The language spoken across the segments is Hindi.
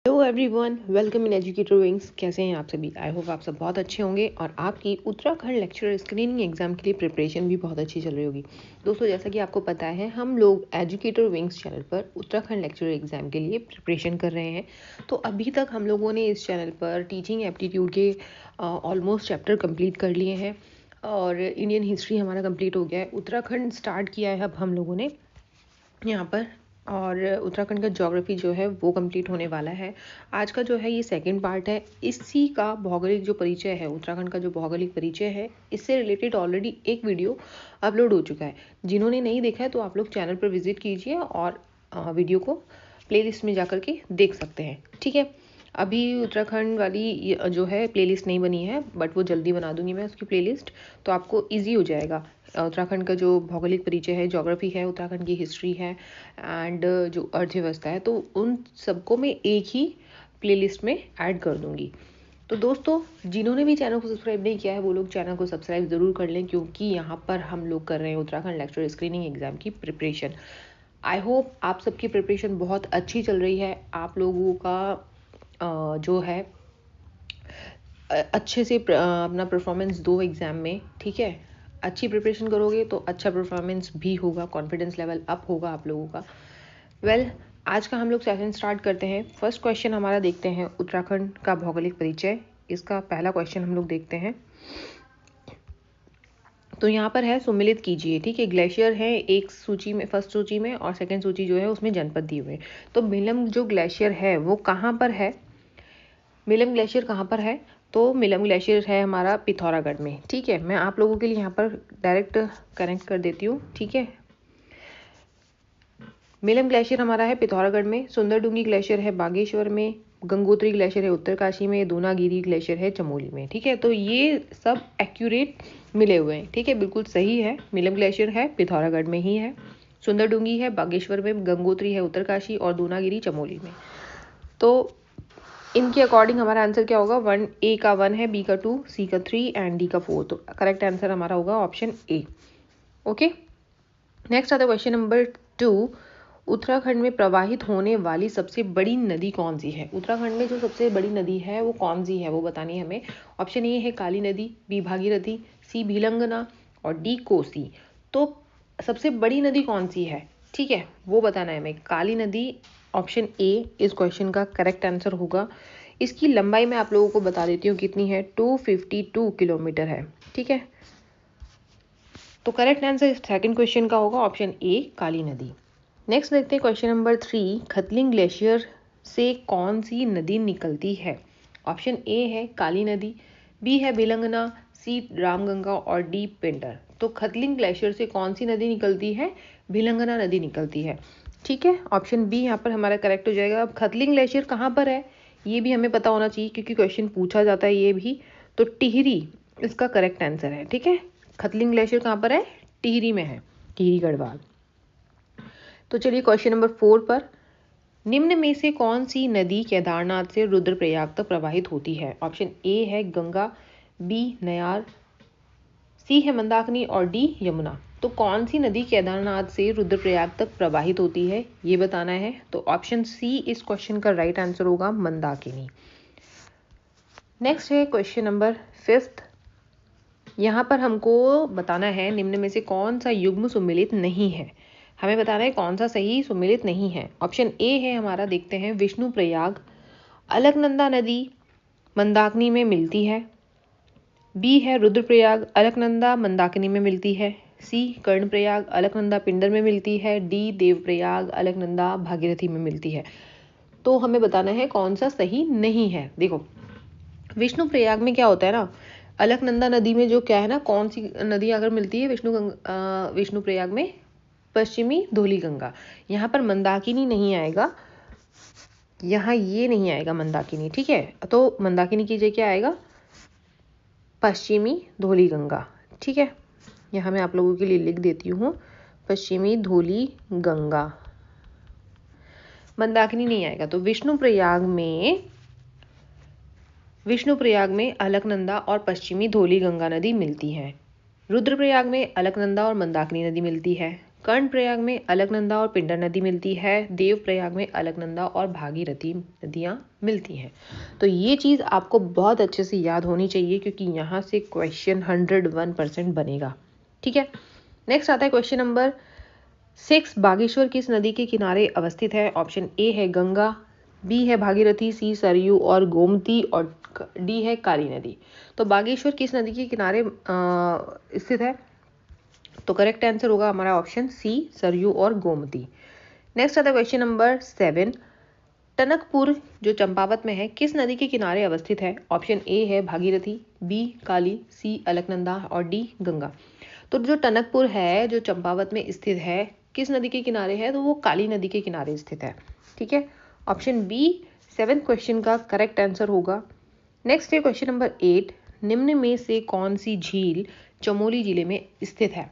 Hello everyone, welcome in educator wings. कैसे हैं आप सभी? आई होप आप सब बहुत अच्छे होंगे और आपकी उत्तराखंड लेक्चरर स्क्रीनिंग एग्जाम के लिए प्रिपरेशन भी बहुत अच्छी चल रही होगी। दोस्तों, जैसा कि आपको पता है, हम लोग एजुकेटर विंग्स चैनल पर उत्तराखंड लेक्चरर एग्जाम के लिए प्रिपरेशन कर रहे हैं। तो अभी तक हम लोगों ने इस चैनल पर टीचिंग एप्टीट्यूड के ऑलमोस्ट चैप्टर कंप्लीट कर लिए हैं और इंडियन हिस्ट्री हमारा कंप्लीट हो गया है। उत्तराखंड स्टार्ट किया है अब हम लोगों ने यहाँ पर, और उत्तराखंड का ज्योग्राफी जो है वो कंप्लीट होने वाला है। आज का जो है ये सेकंड पार्ट है। इसी का भौगोलिक जो परिचय है, उत्तराखंड का जो भौगोलिक परिचय है, इससे रिलेटेड ऑलरेडी एक वीडियो अपलोड हो चुका है। जिन्होंने नहीं देखा है तो आप लोग चैनल पर विजिट कीजिए और वीडियो को प्लेलिस्ट में जाकर के देख सकते हैं। ठीक है, अभी उत्तराखंड वाली जो है प्लेलिस्ट नहीं बनी है, बट वो जल्दी बना दूंगी मैं उसकी प्लेलिस्ट, तो आपको इजी हो जाएगा। उत्तराखंड का जो भौगोलिक परिचय है, ज्योग्राफी है, उत्तराखंड की हिस्ट्री है एंड जो अर्थव्यवस्था है, तो उन सबको मैं एक ही प्लेलिस्ट में ऐड कर दूंगी। तो दोस्तों, जिन्होंने भी चैनल को सब्सक्राइब नहीं किया है वो लोग चैनल को सब्सक्राइब ज़रूर कर लें, क्योंकि यहाँ पर हम लोग कर रहे हैं उत्तराखंड लेक्चर स्क्रीनिंग एग्जाम की प्रिपरेशन। आई होप आप सबकी प्रिपरेशन बहुत अच्छी चल रही है। आप लोगों का जो है अच्छे से अपना परफॉर्मेंस दो एग्ज़ाम में। ठीक है, अच्छी प्रिपरेशन करोगे तो अच्छा परफॉर्मेंस भी होगा, कॉन्फिडेंस लेवल अप होगा आप लोगों का। आज का हम लोग सेशन स्टार्ट करते हैं। फर्स्ट क्वेश्चन हमारा देखते हैं, उत्तराखंड का भौगोलिक परिचय। इसका पहला क्वेश्चन हम लोग देखते हैं। तो यहाँ पर है, सुमिलित कीजिए। ठीक है, ग्लेशियर है एक सूची में, फर्स्ट सूची में, और सेकंड सूची जो है उसमें जनपद दिए हुए हैं। तो मिलम जो ग्लेशियर है वो कहाँ पर है? मिलम ग्लेशियर कहाँ पर है? तो मिलम ग्लेशियर है हमारा पिथौरागढ़ में। ठीक है, मैं आप लोगों के लिए यहाँ पर डायरेक्ट कनेक्ट कर देती हूँ। ठीक है, मिलम ग्लेशियर हमारा है पिथौरागढ़ में, सुंदरडूंगी ग्लेशियर है बागेश्वर में, गंगोत्री ग्लेशियर है उत्तरकाशी में, दूनागिरी ग्लेशियर है चमोली में। ठीक है, तो ये सब एक्यूरेट मिले हुए हैं। ठीक है, बिल्कुल सही है। मिलम ग्लेशियर है पिथौरागढ़ में ही है, सुंदरडूंगी है बागेश्वर में, गंगोत्री है उत्तरकाशी, और दूनागिरी चमोली में। तो इनके अकॉर्डिंग हमारा आंसर क्या होगा? 1 ए का 1 है, बी का 2, सी का 3 एंड डी का 4। तो करेक्ट आंसर हमारा होगा ऑप्शन ए। ओके, नेक्स्ट आता है क्वेश्चन नंबर 2। उत्तराखंड में प्रवाहित होने वाली सबसे बड़ी नदी कौन सी है? उत्तराखंड में जो सबसे बड़ी नदी है वो कौन सी है, वो बतानी है हमें। ऑप्शन ए है काली नदी, बी भागीरथी, सी भीलंगना और डी कोसी। तो सबसे बड़ी नदी कौन सी है? ठीक है, वो बताना है हमें। काली नदी, ऑप्शन ए इस क्वेश्चन का करेक्ट आंसर होगा। इसकी लंबाई मैं आप लोगों को बता देती हूँ कितनी है, 252 किलोमीटर है। ठीक है, तो करेक्ट आंसर सेकंड क्वेश्चन का होगा ऑप्शन ए, काली नदी। नेक्स्ट देखते हैं क्वेश्चन नंबर 3। खतलिंग ग्लेशियर से कौन सी नदी निकलती है? ऑप्शन ए है काली नदी, बी है भिलंगना, सी रामगंगा और डी पिंडर। तो खतलिंग ग्लेशियर से कौन सी नदी निकलती है? भिलंगना नदी निकलती है। ठीक है, ऑप्शन बी यहाँ पर हमारा करेक्ट हो जाएगा। अब खतलिंग ग्लेशियर कहाँ पर है ये भी हमें पता होना चाहिए, क्योंकि क्वेश्चन पूछा जाता है ये भी। तो टिहरी इसका करेक्ट आंसर है। ठीक है, खतलिंग ग्लेशियर कहाँ पर है? टिहरी में है, टिहरी गढ़वाल। तो चलिए क्वेश्चन नंबर 4 पर। निम्न में से कौन सी नदी केदारनाथ से रुद्रप्रयाग तक प्रवाहित होती है? ऑप्शन ए है गंगा, बी नयार, सी है मंदाकिनी और डी यमुना। तो कौन सी नदी केदारनाथ से रुद्रप्रयाग तक प्रवाहित होती है ये बताना है। तो ऑप्शन सी इस क्वेश्चन का राइट आंसर होगा, मंदाकिनी। नेक्स्ट है क्वेश्चन नंबर 5। यहाँ पर हमको बताना है निम्न में से कौन सा युग्म सुमेलित नहीं है। हमें बताना है कौन सा सही सुमेलित नहीं है। ऑप्शन ए है हमारा, देखते हैं, विष्णु प्रयाग। अलकनंदा नदी मंदाकिनी में मिलती है, बी है रुद्रप्रयाग, अलकनंदा मंदाकिनी में मिलती है, सी कर्णप्रयाग, अलकनंदा पिंडर में मिलती है, डी देवप्रयाग, अलकनंदा भागीरथी में मिलती है। तो हमें बताना है कौन सा सही नहीं है। देखो, विष्णु प्रयाग में क्या होता है ना, अलकनंदा नदी में जो क्या है ना, कौन सी नदी अगर मिलती है विष्णु प्रयाग में? पश्चिमी धौली गंगा। यहाँ पर मंदाकिनी नहीं आएगा, यहाँ ये नहीं आएगा मंदाकिनी। ठीक है, तो मंदाकिनी की जगह क्या आएगा? पश्चिमी धौली गंगा। ठीक है, यहाँ मैं आप लोगों के लिए लिख देती हूँ, पश्चिमी धौली गंगा, मंदाकिनी नहीं आएगा। तो विष्णु प्रयाग में अलकनंदा और पश्चिमी धौली गंगा नदी मिलती है। रुद्रप्रयाग में अलकनंदा और मंदाकिनी नदी मिलती है। कर्णप्रयाग में अलकनंदा और पिंडर नदी मिलती है। देवप्रयाग में अलकनंदा और भागीरथी नदियां मिलती हैं। तो ये चीज़ आपको बहुत अच्छे से याद होनी चाहिए क्योंकि यहाँ से क्वेश्चन 101% बनेगा। ठीक है, नेक्स्ट आता है क्वेश्चन नंबर 6। बागेश्वर किस नदी के किनारे अवस्थित है? ऑप्शन ए है गंगा, बी है भागीरथी, सी सरयू और गोमती और डी है काली नदी। तो बागेश्वर किस नदी के किनारे स्थित है? तो करेक्ट आंसर होगा हमारा ऑप्शन सी, सरयू और गोमती। नेक्स्ट आता है क्वेश्चन नंबर 7। टनकपुर जो चंपावत में है किस नदी के किनारे अवस्थित है? ऑप्शन ए है भागीरथी, बी काली, सी अलकनंदा और डी गंगा। तो जो टनकपुर है जो चंपावत में स्थित है किस नदी के किनारे है? तो वो काली नदी के किनारे स्थित है। ठीक है, ऑप्शन बी 7th क्वेश्चन का करेक्ट आंसर होगा। नेक्स्ट है क्वेश्चन नंबर 8। निम्न में से कौन सी झील चमोली जिले में स्थित है?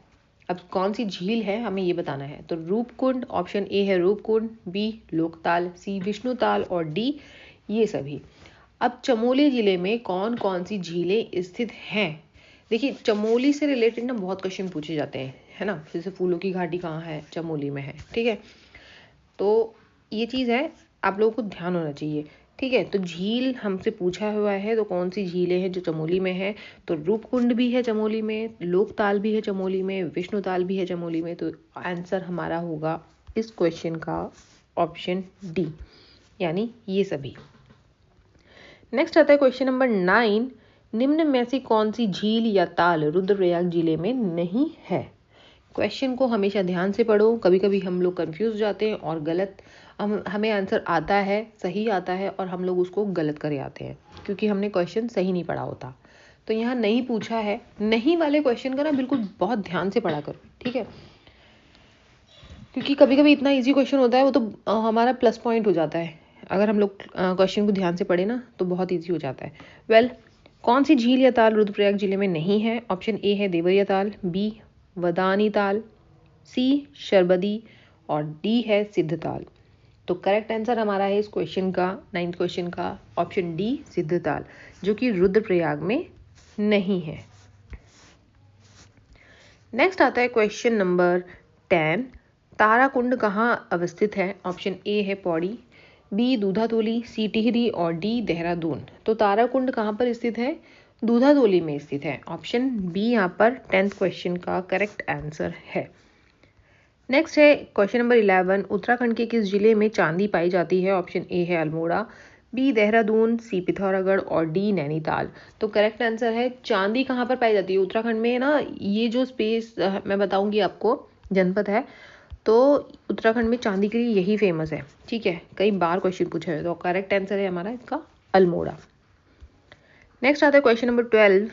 अब कौन सी झील है हमें ये बताना है। तो रूपकुंड, ऑप्शन ए है रूपकुंड, बी लोकताल, सी विष्णुताल और डी ये सभी। अब चमोली जिले में कौन कौन सी झीलें स्थित हैं? देखिए चमोली से रिलेटेड ना बहुत क्वेश्चन पूछे जाते हैं, है ना। जैसे फूलों की घाटी कहाँ है? चमोली में है। ठीक है, तो ये चीज़ है, आप लोगों को ध्यान होना चाहिए। ठीक है, तो झील हमसे पूछा हुआ है तो कौन सी झीलें हैं जो चमोली में है? तो रूपकुंड भी है चमोली में, लोकताल भी है चमोली में, विष्णुताल भी है चमोली में। तो आंसर हमारा होगा इस क्वेश्चन का ऑप्शन डी, यानी ये सभी। नेक्स्ट आता है क्वेश्चन नंबर 9। निम्न में से कौन सी झील या ताल रुद्रप्रयाग जिले में नहीं है? क्वेश्चन को हमेशा ध्यान से पढ़ो। कभी कभी हम लोग कंफ्यूज जाते हैं और गलत हमें आंसर आता है, सही आता है और हम लोग उसको गलत करे आते हैं क्योंकि हमने क्वेश्चन सही नहीं पढ़ा होता। तो यहाँ नहीं पूछा है, नहीं वाले क्वेश्चन का ना बिल्कुल बहुत ध्यान से पढ़ा करो। ठीक है, क्योंकि कभी कभी इतना इजी क्वेश्चन होता है वो तो हमारा प्लस पॉइंट हो जाता है। अगर हम लोग क्वेश्चन को ध्यान से पढ़े ना तो बहुत ईजी हो जाता है। वेल, कौन सी झील या ताल रुद्रप्रयाग जिले में नहीं है? ऑप्शन ए है देवरिया ताल, बी वदानी ताल, सी शरबदी और डी है सिद्धताल। तो करेक्ट आंसर हमारा है इस क्वेश्चन का, 9th क्वेश्चन का, ऑप्शन डी सिद्धताल, जो कि रुद्रप्रयाग में नहीं है। नेक्स्ट आता है क्वेश्चन नंबर 10। ताराकुंड कहाँ अवस्थित है? ऑप्शन ए है पौड़ी, बी दूधातोली, सी टिहरी और डी देहरादून। तो ताराकुंड कहाँ पर स्थित है? दूधातोली में स्थित है। ऑप्शन बी यहाँ पर 10th क्वेश्चन का करेक्ट आंसर है। नेक्स्ट है क्वेश्चन नंबर 11। उत्तराखंड के किस जिले में चांदी पाई जाती है? ऑप्शन ए है अल्मोड़ा, बी देहरादून, सी पिथौरागढ़ और डी नैनीताल। तो करेक्ट आंसर है चांदी कहाँ पर पाई जाती है? उत्तराखंड में ना, ये जो स्पेस मैं बताऊंगी आपको जनपद है, तो उत्तराखंड में चांदी के लिए यही फेमस है। ठीक है, कई बार क्वेश्चन पूछा है। तो करेक्ट आंसर है हमारा इसका अल्मोड़ा। नेक्स्ट आता है क्वेश्चन नंबर 12।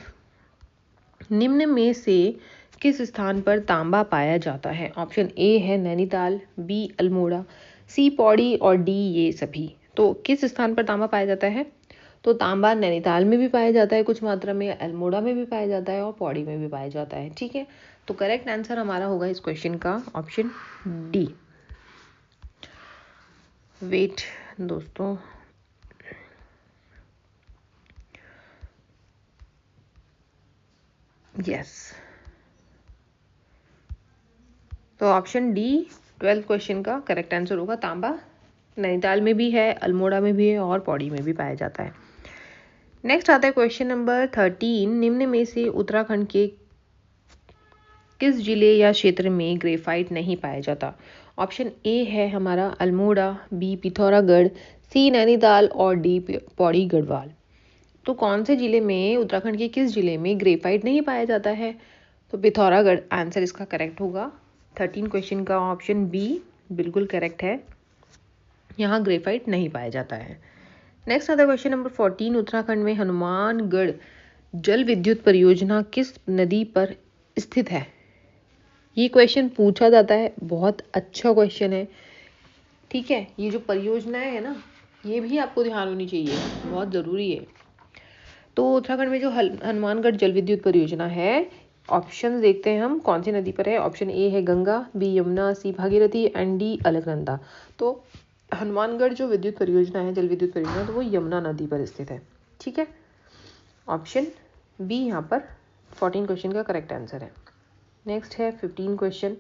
निम्न में से किस स्थान पर तांबा पाया जाता है? ऑप्शन ए है नैनीताल, बी अल्मोड़ा, सी पौड़ी और डी ये सभी। तो किस स्थान पर तांबा पाया जाता है? तो तांबा नैनीताल में भी पाया जाता है कुछ मात्रा में, अल्मोड़ा में भी पाया जाता है और पौड़ी में भी पाया जाता है। ठीक है, तो करेक्ट आंसर हमारा होगा इस क्वेश्चन का ऑप्शन डी। वेट दोस्तों, यस, तो ऑप्शन डी 12th क्वेश्चन का करेक्ट आंसर होगा। तांबा नैनीताल में भी है, अल्मोड़ा में भी है और पौड़ी में भी पाया जाता है। नेक्स्ट आता है क्वेश्चन नंबर 13। निम्न में से उत्तराखंड के किस जिले या क्षेत्र में ग्रेफाइट नहीं पाया जाता? ऑप्शन ए है हमारा अल्मोड़ा, बी पिथौरागढ़, सी नैनीताल और डी पौड़ी गढ़वाल। तो कौन से जिले में, उत्तराखंड के किस जिले में ग्रेफाइट नहीं पाया जाता है? तो पिथौरागढ़ आंसर इसका करेक्ट होगा। 13 क्वेश्चन का ऑप्शन बी बिल्कुल करेक्ट है, यहाँ ग्रेफाइट नहीं पाया जाता है। नेक्स्ट आता है क्वेश्चन नंबर 14। उत्तराखंड में हनुमानगढ़ जल विद्युत परियोजना किस नदी पर स्थित है? ये क्वेश्चन पूछा जाता है, बहुत अच्छा क्वेश्चन है। ठीक है, ये जो परियोजनाएं है ना, ये भी आपको ध्यान होनी चाहिए, बहुत ज़रूरी है। तो उत्तराखंड में जो हनुमानगढ़ जल विद्युत परियोजना है, ऑप्शन देखते हैं हम कौन सी नदी पर है। ऑप्शन ए है Ganga, B Yamuna, C Bhagirathi and D Alaknanda. तो हनुमानगढ़ जो विद्युत परियोजना है, जल विद्युत परियोजना, तो वो यमुना नदी पर स्थित है। ठीक है, ऑप्शन बी यहाँ पर 14 क्वेश्चन का करेक्ट आंसर है। नेक्स्ट है 15 क्वेश्चन।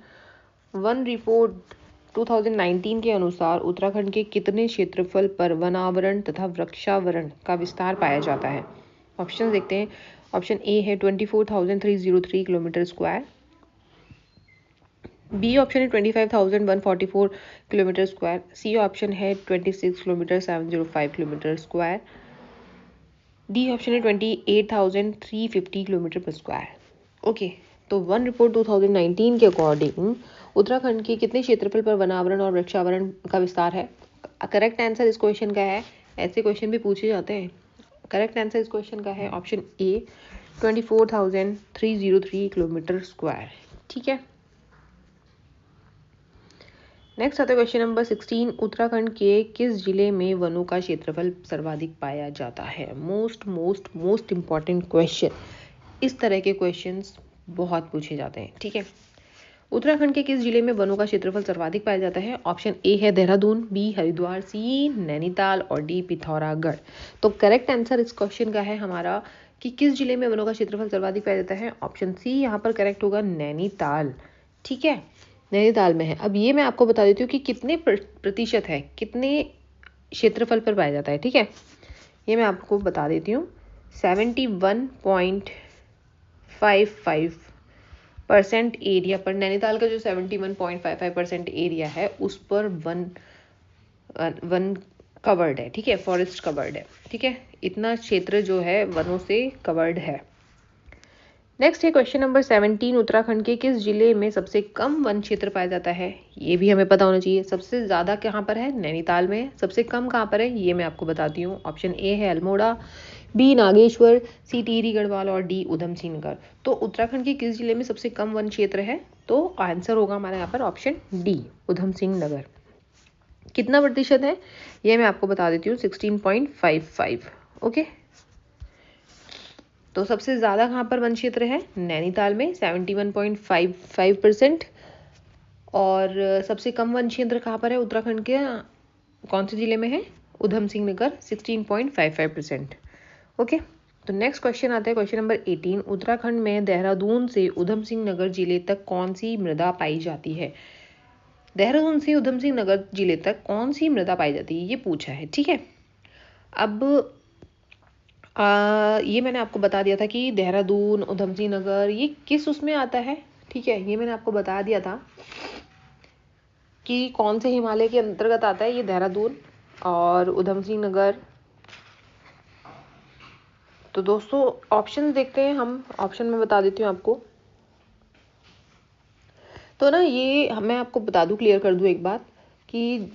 वन रिपोर्ट 2019 के अनुसार उत्तराखंड के कितने क्षेत्रफल पर वनावरण तथा वृक्षावरण का विस्तार पाया जाता है? ऑप्शन देखते हैं। ऑप्शन ए है 24,303 किलोमीटर स्क्वायर, बी ऑप्शन है 25,144 किलोमीटर स्क्वायर, सी ऑप्शन है 26 kilometre 705 kilometre square, D option है 28,350 किलोमीटर पर स्क्वायर। ओके, तो वन रिपोर्ट 2019 के अकॉर्डिंग उत्तराखंड के कितने क्षेत्रफल पर वनावरण और वृक्षावरण का विस्तार है? करेक्ट आंसर इस क्वेश्चन का है, ऐसे क्वेश्चन भी पूछे जाते हैं। करेक्ट आंसर इस क्वेश्चन का है ऑप्शन ए 24,303 किलोमीटर स्क्वायर। ठीक है, नेक्स्ट आता है क्वेश्चन नंबर 16। उत्तराखंड के किस जिले में वनों का क्षेत्रफल सर्वाधिक पाया जाता है? Most important question. इस तरह के क्वेश्चंस बहुत पूछे जाते हैं। ठीक है, उत्तराखंड के किस जिले में वनों का क्षेत्रफल सर्वाधिक पाया जाता है? ऑप्शन ए है देहरादून, बी हरिद्वार, सी नैनीताल और डी पिथौरागढ़। तो करेक्ट आंसर इस क्वेश्चन का है हमारा कि किस जिले में वनों का क्षेत्रफल सर्वाधिक पाया जाता है, ऑप्शन सी यहाँ पर करेक्ट होगा, नैनीताल। ठीक है, नैनीताल में है। अब ये मैं आपको बता देती हूँ कि कितने प्रतिशत है, कितने क्षेत्रफल पर पाया जाता है। ठीक है, ये मैं आपको बता देती हूँ। 71.55% एरिया पर, नैनीताल का जो 71.55% एरिया है उस पर वन कवर्ड है। ठीक है, फॉरेस्ट कवर्ड है। ठीक है, इतना क्षेत्र जो है वनों से कवर्ड है। नेक्स्ट है क्वेश्चन नंबर 17। उत्तराखंड के किस जिले में सबसे कम वन क्षेत्र पाया जाता है? ये भी हमें पता होना चाहिए। सबसे ज्यादा कहाँ पर है? नैनीताल में। सबसे कम कहाँ पर है? ये मैं आपको बताती हूँ। ऑप्शन ए है अल्मोड़ा, बी नागेश्वर, सी टिहरी गढ़वाल और डी उधम सिंह नगर। तो उत्तराखंड के किस जिले में सबसे कम वन क्षेत्र है? तो आंसर होगा हमारे यहाँ पर ऑप्शन डी, उधम सिंह नगर। कितना प्रतिशत है ये मैं आपको बता देती हूँ, 16.55। ओके, तो सबसे ज़्यादा कहाँ पर वन क्षेत्र है? नैनीताल में 71.55%। और सबसे कम वन क्षेत्र कहाँ पर है उत्तराखंड के, कौन से जिले में है? उधम सिंह नगर, 16.55%। ओके, तो नेक्स्ट क्वेश्चन आता है क्वेश्चन नंबर 18। उत्तराखंड में देहरादून से उधम सिंह नगर जिले तक कौन सी मृदा पाई जाती है? देहरादून से उधम सिंह नगर जिले तक कौन सी मृदा पाई जाती है, ये पूछा है। ठीक है, अब ये मैंने आपको बता दिया था कि देहरादून, उधम सिंह नगर ये किस उसमें आता है। ठीक है, ये मैंने आपको बता दिया था कि कौन से हिमालय के अंतर्गत आता है ये देहरादून और उधम सिंह नगर। तो दोस्तों ऑप्शन देखते हैं हम, ऑप्शन में बता देती हूँ आपको। तो ना ये मैं आपको बता दूं, क्लियर कर दूं एक बात कि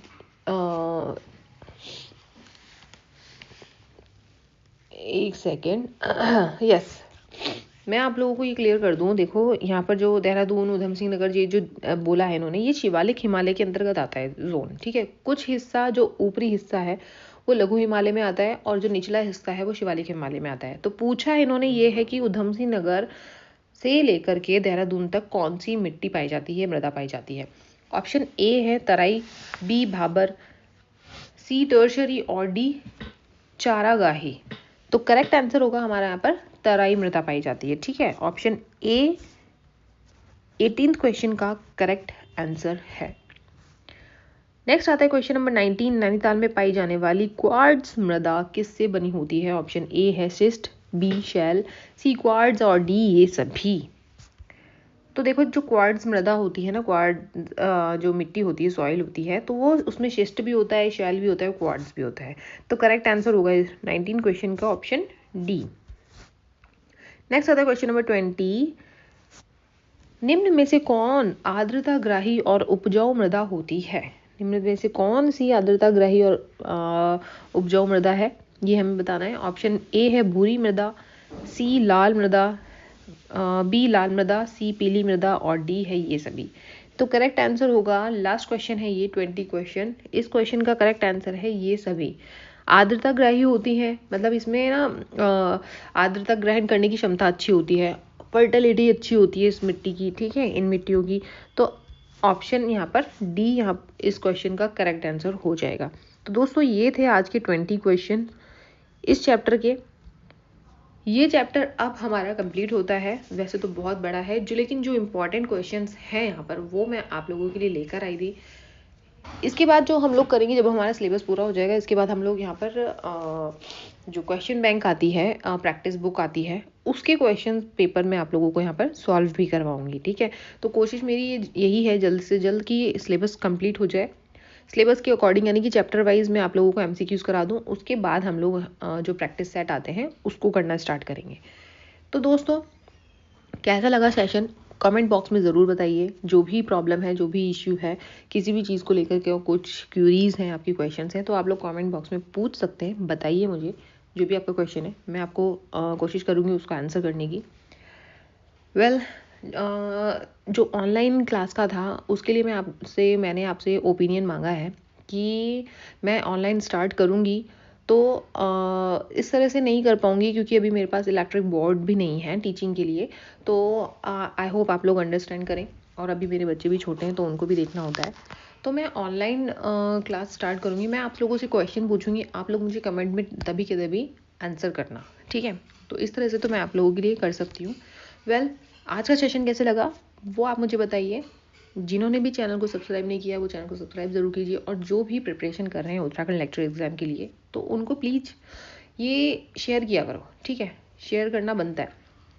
एक सेकेंड, यस, मैं आप लोगों को ये क्लियर कर दूं। देखो यहाँ पर जो देहरादून, उधम सिंह नगर ये जो बोला है इन्होंने, ये शिवालिक हिमालय के अंतर्गत आता है जोन। ठीक है, कुछ हिस्सा जो ऊपरी हिस्सा है वो लघु हिमालय में आता है और जो निचला हिस्सा है वो शिवालिक हिमालय में आता है। तो पूछा इन्होंने ये है कि उधम सिंह नगर से लेकर के देहरादून तक कौन सी मिट्टी पाई जाती है, मृदा पाई जाती है। ऑप्शन ए है तराई, बी भाबर, सी टर्शरी और डी चारागाही। तो करेक्ट आंसर होगा हमारा यहाँ पर तराई मृदा पाई जाती है। ठीक है, ऑप्शन ए 18th क्वेश्चन का करेक्ट आंसर है। नेक्स्ट आता है क्वेश्चन नंबर 19। नैनीताल में पाई जाने वाली क्वार्ट्ज मृदा किससे बनी होती है? ऑप्शन ए है शिस्ट, बी शैल, सी क्वार्ट्ज और डी ये सभी। तो देखो जो क्वार्ट्ज मृदा होती है ना, जो मिट्टी होती है, सॉइल होती है, तो वो उसमें शिस्ट भी होता है, शैल भी होता है, क्वार्ट्ज भी होता है। तो करेक्ट आंसर होगा 19 क्वेश्चन का ऑप्शन डी। नेक्स्ट आता है क्वेश्चन नंबर 20। निम्न में से कौन आर्द्रताग्राही और उपजाऊ मृदा होती है? निम्न में से कौन सी आर्द्रताग्राही और उपजाऊ मृदा है, ये हमें बताना है। ऑप्शन ए है भूरी मृदा, सी लाल मृदा, बी लाल मृदा, सी पीली मृदा और डी है ये सभी। तो करेक्ट आंसर होगा, लास्ट क्वेश्चन है ये 20 क्वेश्चन, इस क्वेश्चन का करेक्ट आंसर है ये सभी। आर्द्रता ग्राही होती है, मतलब इसमें ना आर्द्रता ग्रहण करने की क्षमता अच्छी होती है, फर्टिलिटी अच्छी होती है इस मिट्टी की। ठीक है, इन मिट्टियों की। तो ऑप्शन यहाँ पर डी यहाँ इस क्वेश्चन का करेक्ट आंसर हो जाएगा। तो दोस्तों ये थे आज के 20 क्वेश्चन इस चैप्टर के। ये चैप्टर अब हमारा कंप्लीट होता है। वैसे तो बहुत बड़ा है लेकिन जो इम्पोर्टेंट क्वेश्चंस हैं यहाँ पर वो मैं आप लोगों के लिए लेकर आई थी। इसके बाद जो हम लोग करेंगे, जब हमारा सिलेबस पूरा हो जाएगा, इसके बाद हम लोग यहाँ पर जो क्वेश्चन बैंक आती है, प्रैक्टिस बुक आती है, उसके क्वेश्चन पेपर में आप लोगों को यहाँ पर सॉल्व भी करवाऊंगी। ठीक है, तो कोशिश मेरी यही है जल्द से जल्द कि सिलेबस कंप्लीट हो जाए। सिलेबस के अकॉर्डिंग यानी कि चैप्टर वाइज मैं आप लोगों को MCQs करा दूँ, उसके बाद हम लोग जो प्रैक्टिस सेट आते हैं उसको करना स्टार्ट करेंगे। तो दोस्तों, कैसा लगा सेशन कमेंट बॉक्स में ज़रूर बताइए। जो भी प्रॉब्लम है, जो भी इश्यू है, किसी भी चीज़ को लेकर के कुछ क्यूरीज़ हैं, आपकी क्वेश्चंस हैं, तो आप लोग कमेंट बॉक्स में पूछ सकते हैं। बताइए मुझे जो भी आपका क्वेश्चन है, मैं आपको कोशिश करूँगी उसका आंसर करने की। जो ऑनलाइन क्लास का था उसके लिए मैंने आपसे ओपिनियन मांगा है कि मैं ऑनलाइन स्टार्ट करूँगी तो इस तरह से नहीं कर पाऊँगी क्योंकि अभी मेरे पास इलेक्ट्रिक बोर्ड भी नहीं है टीचिंग के लिए। तो आई होप आप लोग अंडरस्टैंड करें, और अभी मेरे बच्चे भी छोटे हैं तो उनको भी देखना होता है। तो मैं ऑनलाइन क्लास स्टार्ट करूँगी। मैं आप लोगों से क्वेश्चन पूछूंगी, आप लोग मुझे कमेंट में तभी के तभी आंसर करना। ठीक है, तो इस तरह से तो मैं आप लोगों के लिए कर सकती हूँ। आज का सेशन कैसे लगा वो आप मुझे बताइए। जिन्होंने भी चैनल को सब्सक्राइब नहीं किया वो चैनल को सब्सक्राइब ज़रूर कीजिए, और जो भी प्रिपरेशन कर रहे हैं उत्तराखंड लेक्चर एग्ज़ाम के लिए तो उनको प्लीज़ ये शेयर किया करो। ठीक है, शेयर करना बनता है।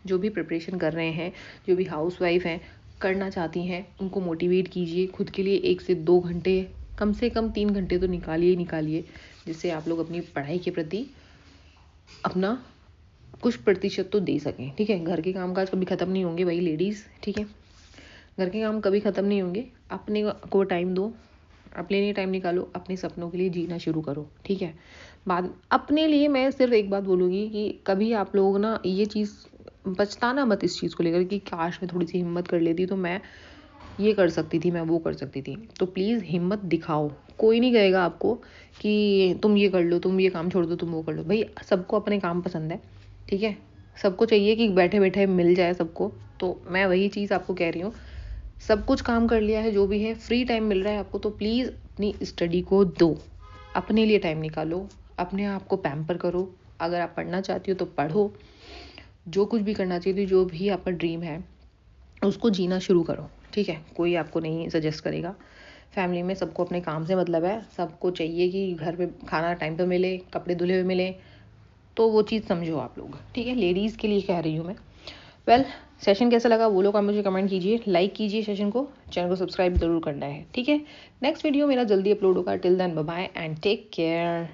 जो भी प्रिपरेशन कर रहे हैं, जो भी हाउसवाइफ हैं, करना चाहती हैं, उनको मोटिवेट कीजिए। खुद के लिए 1 से 2 घंटे, कम से कम 3 घंटे तो निकालिए, जिससे आप लोग अपनी पढ़ाई के प्रति अपना कुछ प्रतिशत तो दे सकें। ठीक है, घर के कामकाज कभी ख़त्म नहीं होंगे भाई लेडीज़। ठीक है, घर के काम कभी ख़त्म नहीं होंगे। अपने को टाइम दो, अपने लिए टाइम निकालो, अपने सपनों के लिए जीना शुरू करो। ठीक है, बाद अपने लिए मैं सिर्फ एक बात बोलूँगी कि कभी आप लोग ना ये चीज़ पछताना मत इस चीज़ को लेकर कि काश मैं थोड़ी सी हिम्मत कर लेती तो मैं ये कर सकती थी, मैं वो कर सकती थी। तो प्लीज़ हिम्मत दिखाओ। कोई नहीं कहेगा आपको कि तुम ये कर लो, तुम ये काम छोड़ दो, तुम वो कर लो। भाई सबको अपने काम पसंद है। ठीक है, सबको चाहिए कि बैठे बैठे मिल जाए सबको। तो मैं वही चीज़ आपको कह रही हूँ, सब कुछ काम कर लिया है, जो भी है फ्री टाइम मिल रहा है आपको, तो प्लीज़ अपनी स्टडी को दो, अपने लिए टाइम निकालो, अपने आप को पैम्पर करो। अगर आप पढ़ना चाहती हो तो पढ़ो, जो कुछ भी करना चाहिए, जो भी आपका ड्रीम है उसको जीना शुरू करो। ठीक है, कोई आपको नहीं सजेस्ट करेगा। फैमिली में सबको अपने काम से मतलब है, सबको चाहिए कि घर पे खाना टाइम पे मिले, कपड़े धुले हुए मिले, तो वो चीज़ समझो आप लोग। ठीक है, लेडीज़ के लिए कह रही हूँ मैं। सेशन कैसा लगा वो लोग आप मुझे कमेंट कीजिए, लाइक कीजिए सेशन को, चैनल को सब्सक्राइब जरूर करना है। ठीक है, नेक्स्ट वीडियो मेरा जल्दी अपलोड होगा। Till then bye bye and take care.